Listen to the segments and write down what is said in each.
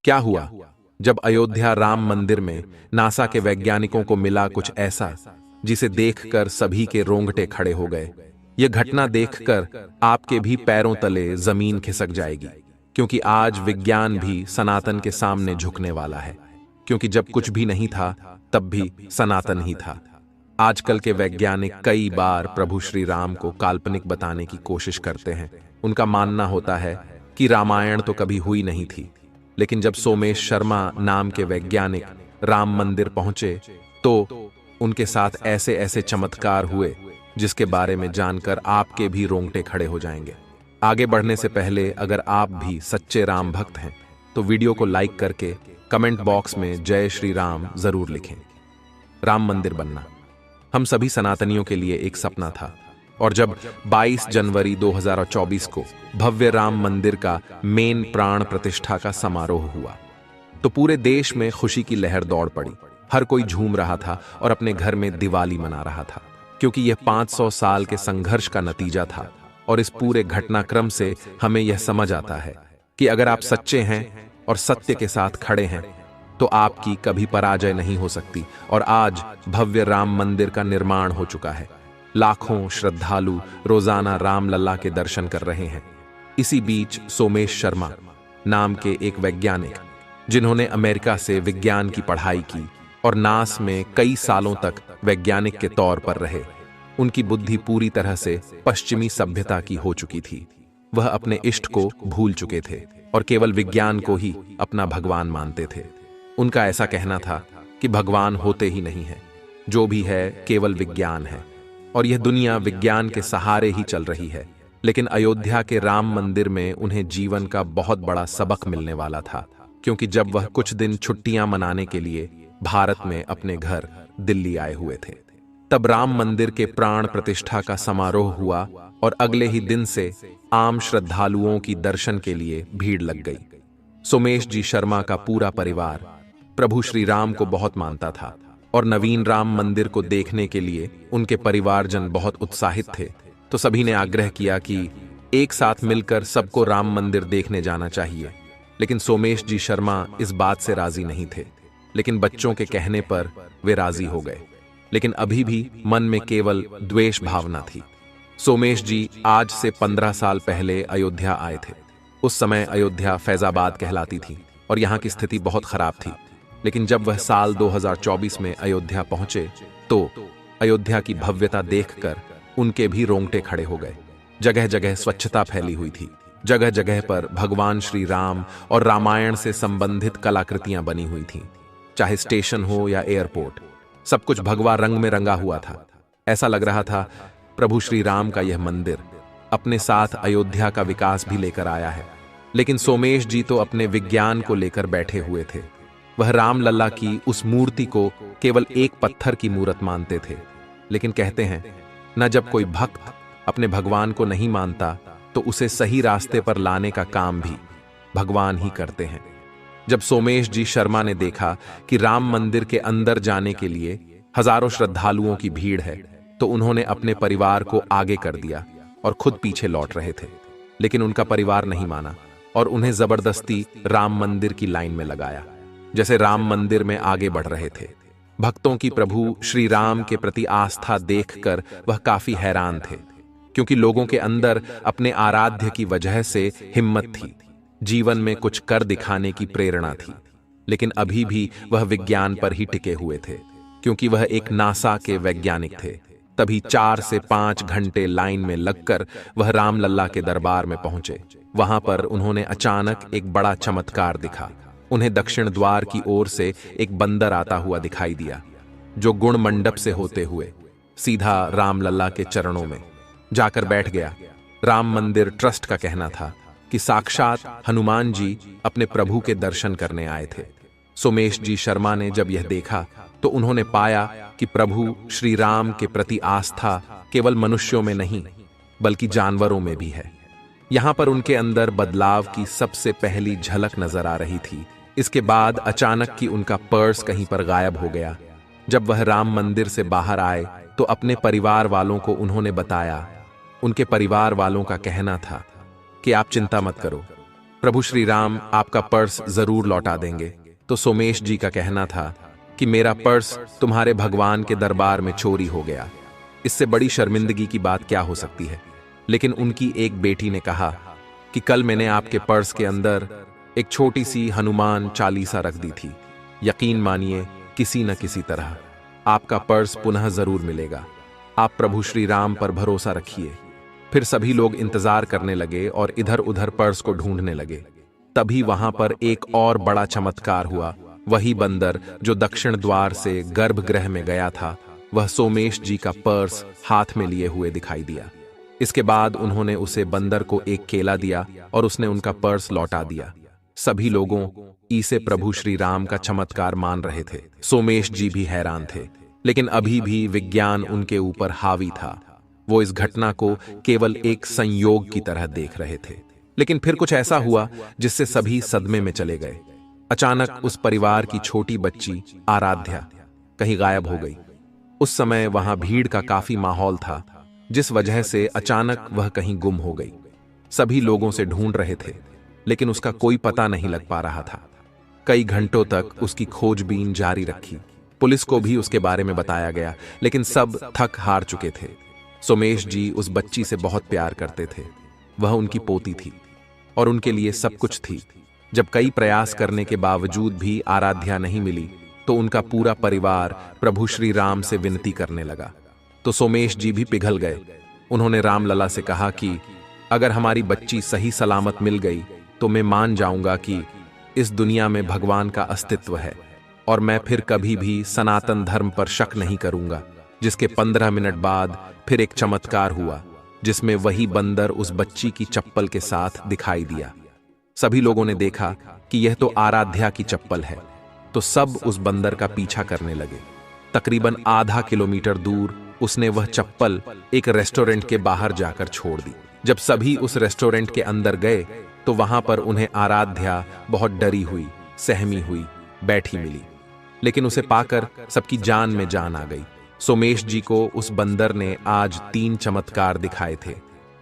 क्या हुआ जब अयोध्या राम मंदिर में नासा के वैज्ञानिकों को मिला कुछ ऐसा जिसे देखकर सभी के रोंगटे खड़े हो गए। यह घटना देखकर आपके भी पैरों तले जमीन खिसक जाएगी, क्योंकि आज विज्ञान भी सनातन के सामने झुकने वाला है। क्योंकि जब कुछ भी नहीं था तब भी सनातन ही था। आजकल के वैज्ञानिक कई बार प्रभु श्री राम को काल्पनिक बताने की कोशिश करते हैं। उनका मानना होता है कि रामायण तो कभी हुई नहीं थी, लेकिन जब सोमेश शर्मा नाम के वैज्ञानिक राम मंदिर पहुंचे तो उनके साथ ऐसे ऐसे चमत्कार हुए जिसके बारे में जानकर आपके भी रोंगटे खड़े हो जाएंगे। आगे बढ़ने से पहले अगर आप भी सच्चे राम भक्त हैं तो वीडियो को लाइक करके कमेंट बॉक्स में जय श्री राम जरूर लिखें। राम मंदिर बनना हम सभी सनातनियों के लिए एक सपना था, और जब 22 जनवरी 2024 को भव्य राम मंदिर का मेन प्राण प्रतिष्ठा का समारोह हुआ तो पूरे देश में खुशी की लहर दौड़ पड़ी। हर कोई झूम रहा था और अपने घर में दिवाली मना रहा था, क्योंकि यह 500 साल के संघर्ष का नतीजा था। और इस पूरे घटनाक्रम से हमें यह समझ आता है कि अगर आप सच्चे हैं और सत्य के साथ खड़े हैं तो आपकी कभी पराजय नहीं हो सकती। और आज भव्य राम मंदिर का निर्माण हो चुका है। लाखों श्रद्धालु रोजाना राम लल्ला के दर्शन कर रहे हैं। इसी बीच सोमेश शर्मा नाम के एक वैज्ञानिक, जिन्होंने अमेरिका से विज्ञान की पढ़ाई की और नास में कई सालों तक वैज्ञानिक के तौर पर रहे, उनकी बुद्धि पूरी तरह से पश्चिमी सभ्यता की हो चुकी थी। वह अपने इष्ट को भूल चुके थे और केवल विज्ञान को ही अपना भगवान मानते थे। उनका ऐसा कहना था कि भगवान होते ही नहीं है, जो भी है केवल विज्ञान है, और यह दुनिया विज्ञान के सहारे ही चल रही है। लेकिन अयोध्या के राम मंदिर में उन्हें जीवन का बहुत बड़ा सबक मिलने वाला था, क्योंकि जब वह कुछ दिन छुट्टियां मनाने के लिए भारत में अपने घर दिल्ली आए हुए थे, तब राम मंदिर के प्राण प्रतिष्ठा का समारोह हुआ और अगले ही दिन से आम श्रद्धालुओं की दर्शन के लिए भीड़ लग गई। सोमेश जी शर्मा का पूरा परिवार प्रभु श्री राम को बहुत मानता था और नवीन राम मंदिर को देखने के लिए उनके परिवारजन बहुत उत्साहित थे। तो सभी ने आग्रह किया कि एक साथ मिलकर सबको राम मंदिर देखने जाना चाहिए। लेकिन सोमेश जी शर्मा इस बात से राजी नहीं थे, लेकिन बच्चों के कहने पर वे राजी हो गए। लेकिन अभी भी मन में केवल द्वेष भावना थी। सोमेश जी आज से 15 साल पहले अयोध्या आए थे। उस समय अयोध्या फैजाबाद कहलाती थी और यहाँ की स्थिति बहुत खराब थी। लेकिन जब वह साल 2024 में अयोध्या पहुंचे तो अयोध्या की भव्यता देखकर उनके भी रोंगटे खड़े हो गए। जगह जगह स्वच्छता फैली हुई थी। जगह जगह पर भगवान श्री राम और रामायण से संबंधित कलाकृतियां बनी हुई थीं। चाहे स्टेशन हो या एयरपोर्ट, सब कुछ भगवा रंग में रंगा हुआ था। ऐसा लग रहा था प्रभु श्री राम का यह मंदिर अपने साथ अयोध्या का विकास भी लेकर आया है। लेकिन सोमेश जी तो अपने विज्ञान को लेकर बैठे हुए थे। वह राम लल्ला की उस मूर्ति को केवल एक पत्थर की मूर्त मानते थे। लेकिन कहते हैं न, जब कोई भक्त अपने भगवान को नहीं मानता तो उसे सही रास्ते पर लाने का काम भी भगवान ही करते हैं। जब सोमेश जी शर्मा ने देखा कि राम मंदिर के अंदर जाने के लिए हजारों श्रद्धालुओं की भीड़ है तो उन्होंने अपने परिवार को आगे कर दिया और खुद पीछे लौट रहे थे। लेकिन उनका परिवार नहीं माना और उन्हें जबरदस्ती राम मंदिर की लाइन में लगाया। जैसे राम मंदिर में आगे बढ़ रहे थे, भक्तों की प्रभु श्री राम के प्रति आस्था देखकर वह काफी हैरान थे, क्योंकि लोगों के अंदर अपने आराध्य की वजह से हिम्मत थी, जीवन में कुछ कर दिखाने की प्रेरणा थी। लेकिन अभी भी वह विज्ञान पर ही टिके हुए थे, क्योंकि वह एक नासा के वैज्ञानिक थे। तभी 4 से 5 घंटे लाइन में लगकर वह राम लल्ला के दरबार में पहुंचे। वहां पर उन्होंने अचानक एक बड़ा चमत्कार दिखा। उन्हें दक्षिण द्वार की ओर से एक बंदर आता हुआ दिखाई दिया, जो गुण मंडप से होते हुए सीधा राम लल्ला के चरणों में जाकर बैठ गया। राम मंदिर ट्रस्ट का कहना था कि साक्षात हनुमान जी अपने प्रभु के दर्शन करने आए थे। सोमेश जी शर्मा ने जब यह देखा तो उन्होंने पाया कि प्रभु श्री राम के प्रति आस्था केवल मनुष्यों में नहीं बल्कि जानवरों में भी है। यहां पर उनके अंदर बदलाव की सबसे पहली झलक नजर आ रही थी। इसके बाद अचानक कि उनका पर्स कहीं पर गायब हो गया। जब वह राम मंदिर से बाहर आए तो अपने परिवार वालों को उन्होंने बताया। उनके परिवार वालों का कहना था कि आप चिंता मत करो, प्रभु श्री राम आपका पर्स जरूर लौटा देंगे। तो सोमेश जी का कहना था कि मेरा पर्स तुम्हारे भगवान के दरबार में चोरी हो गया, इससे बड़ी शर्मिंदगी की बात क्या हो सकती है। लेकिन उनकी एक बेटी ने कहा कि कल मैंने आपके पर्स के अंदर एक छोटी सी हनुमान चालीसा रख दी थी। यकीन मानिए किसी न किसी तरह आपका पर्स पुनः जरूर मिलेगा। आप प्रभु श्री राम पर भरोसा रखिए। फिर सभी लोग इंतजार करने लगे और इधर उधर पर्स को ढूंढने लगे। तभी वहां पर एक और बड़ा चमत्कार हुआ। वही बंदर जो दक्षिण द्वार से गर्भगृह में गया था, वह सोमेश जी का पर्स हाथ में लिए हुए दिखाई दिया। इसके बाद उन्होंने उसे बंदर को एक केला दिया और उसने उनका पर्स लौटा दिया। सभी लोगों इसे प्रभु श्री राम का चमत्कार मान रहे थे। सोमेश जी भी हैरान थे, लेकिन अभी भी विज्ञान उनके ऊपर हावी था। वो इस घटना को केवल एक संयोग की तरह देख रहे थे। लेकिन फिर कुछ ऐसा हुआ जिससे सभी सदमे में चले गए। अचानक उस परिवार की छोटी बच्ची आराध्या कहीं गायब हो गई। उस समय वहां भीड़ का काफी माहौल था, जिस वजह से अचानक वह कहीं गुम हो गई। सभी लोगों से ढूंढ रहे थे, लेकिन उसका कोई पता नहीं लग पा रहा था। कई घंटों तक उसकी खोजबीन जारी रखी। पुलिस को भी उसके बारे में बताया गया, लेकिन सब थक हार चुके थे। सोमेश जी उस बच्ची से बहुत प्यार करते थे। वह उनकी पोती थी और उनके लिए सब कुछ थी। जब कई प्रयास करने के बावजूद भी आराध्या नहीं मिली, तो उनका पूरा परिवार प्रभु श्री राम से विनती करने लगा। तो सोमेश जी भी पिघल गए। उन्होंने रामलला से कहा कि अगर हमारी बच्ची सही सलामत मिल गई तो मैं मान जाऊंगा कि इस दुनिया में भगवान का अस्तित्व है, और मैं फिर कभी भी सनातन धर्म पर शक नहीं करूंगा। जिसके 15 मिनट बाद फिर एक चमत्कार हुआ, जिसमें वही बंदर उस बच्ची की चप्पल के साथ दिखाई दिया। सभी लोगों ने देखा कि यह तो आराध्या की चप्पल है, तो सब उस बंदर का पीछा करने लगे। तकरीबन आधा किलोमीटर दूर उसने वह चप्पल एक रेस्टोरेंट के बाहर जाकर छोड़ दी। जब सभी उस रेस्टोरेंट के अंदर गए तो वहां पर उन्हें आराध्या बहुत डरी हुई, सहमी हुई बैठी मिली। लेकिन उसे पाकर सबकी जान में जान आ गई। सोमेश जी को उस बंदर ने आज 3 चमत्कार दिखाए थे।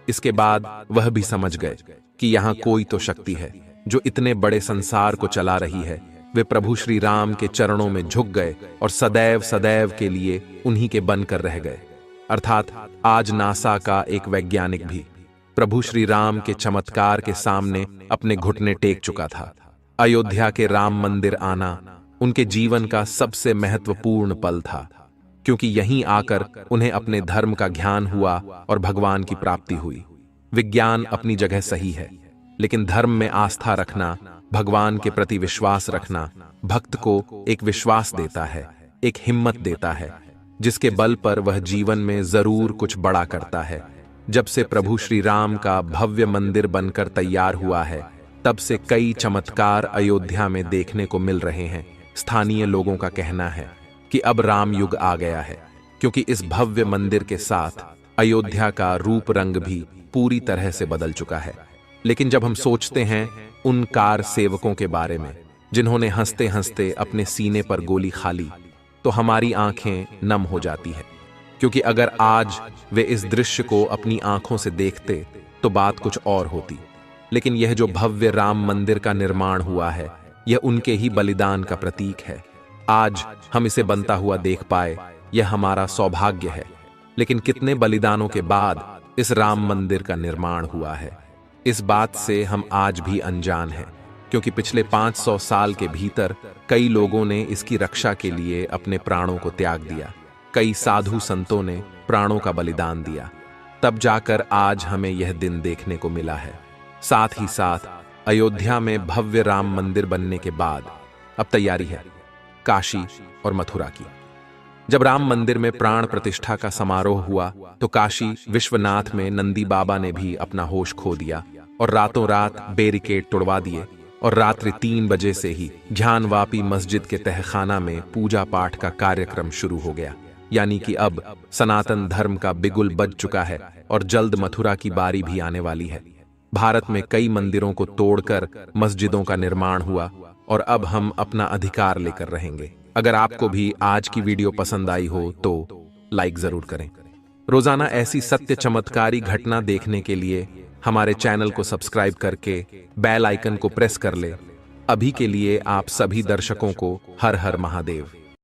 इसके बाद वह भी समझ गए कि यहाँ कोई तो शक्ति है जो इतने बड़े संसार को चला रही है। वे प्रभु श्री राम के चरणों में झुक गए और सदैव सदैव के लिए उन्हीं के बनकर रह गए। अर्थात आज नासा का एक वैज्ञानिक भी प्रभु श्री राम के चमत्कार के सामने अपने घुटने टेक चुका था। अयोध्या के राम मंदिर आना उनके जीवन का सबसे महत्वपूर्ण पल था, क्योंकि यहीं आकर उन्हें अपने धर्म का ज्ञान हुआ और भगवान की प्राप्ति हुई। विज्ञान अपनी जगह सही है, लेकिन धर्म में आस्था रखना, भगवान के प्रति विश्वास रखना भक्त को एक विश्वास देता है, एक हिम्मत देता है, जिसके बल पर वह जीवन में जरूर कुछ बड़ा करता है। जब से प्रभु श्री राम का भव्य मंदिर बनकर तैयार हुआ है, तब से कई चमत्कार अयोध्या में देखने को मिल रहे हैं। स्थानीय लोगों का कहना है कि अब राम युग आ गया है, क्योंकि इस भव्य मंदिर के साथ अयोध्या का रूप रंग भी पूरी तरह से बदल चुका है। लेकिन जब हम सोचते हैं उन कार सेवकों के बारे में जिन्होंने हंसते हंसते अपने सीने पर गोली खा ली, तो हमारी आंखें नम हो जाती है। क्योंकि अगर आज वे इस दृश्य को अपनी आंखों से देखते तो बात कुछ और होती। लेकिन यह जो भव्य राम मंदिर का निर्माण हुआ है, यह उनके ही बलिदान का प्रतीक है। आज हम इसे बनता हुआ देख पाए, यह हमारा सौभाग्य है। लेकिन कितने बलिदानों के बाद इस राम मंदिर का निर्माण हुआ है, इस बात से हम आज भी अनजान हैं। क्योंकि पिछले 500 साल के भीतर कई लोगों ने इसकी रक्षा के लिए अपने प्राणों को त्याग दिया। कई साधु संतों ने प्राणों का बलिदान दिया, तब जाकर आज हमें यह दिन देखने को मिला है। साथ ही साथ अयोध्या में भव्य राम मंदिर बनने के बाद अब तैयारी है काशी और मथुरा की। जब राम मंदिर में प्राण प्रतिष्ठा का समारोह हुआ तो काशी विश्वनाथ में नंदी बाबा ने भी अपना होश खो दिया और रातों रात बैरिकेड तोड़वा दिए, और रात्रि 3 बजे से ही ज्ञानवापी मस्जिद के तहखाना में पूजा पाठ का कार्यक्रम शुरू हो गया। यानी कि अब सनातन धर्म का बिगुल बज चुका है और जल्द मथुरा की बारी भी आने वाली है। भारत में कई मंदिरों को तोड़कर मस्जिदों का निर्माण हुआ और अब हम अपना अधिकार लेकर रहेंगे। अगर आपको भी आज की वीडियो पसंद आई हो तो लाइक जरूर करें। रोजाना ऐसी सत्य चमत्कारी घटना देखने के लिए हमारे चैनल को सब्सक्राइब करके बेल आइकन को प्रेस कर ले। अभी के लिए आप सभी दर्शकों को हर हर महादेव।